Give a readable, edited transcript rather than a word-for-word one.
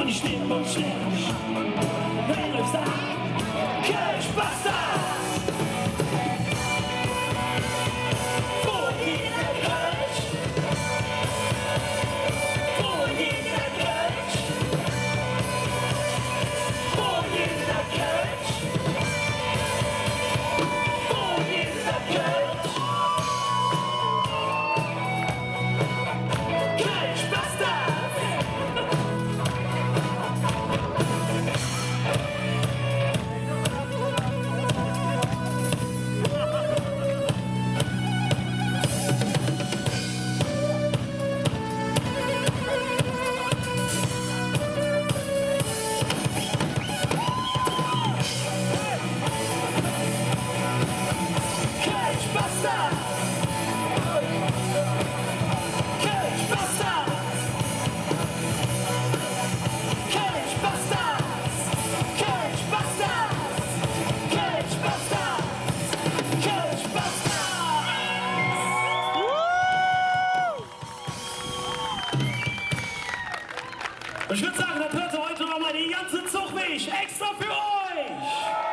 die Stimmung schlecht. Wenn du sagst, Kirchbastard! Wo jeder Kirch? Wo jeder Kirch? Wo jeder Kirch? Wo jeder Kirch? Kirchbastard! Ich würde sagen, das hört ihr heute nochmal den ganzen Zug weg, extra für euch!